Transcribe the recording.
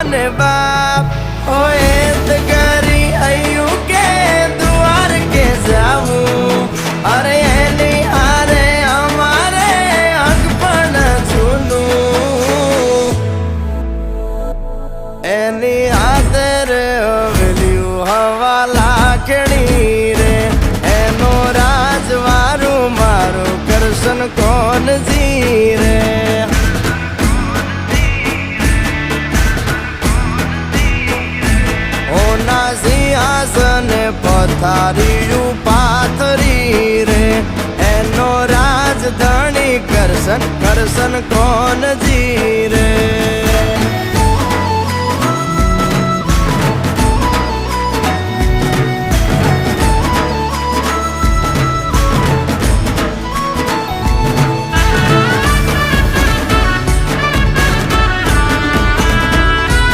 बाप होएत करी अयू के द्वार के जाऊं अरे एनी हारे हमारे अगपन सुनू एनी आदर हवेलियू हवा लाखणी रे एनो राजवारू मारो करसन कौन जी रे सिंहासन पथारी पाथरी रे एनो राजधानी करसन करसन कौन जी रे।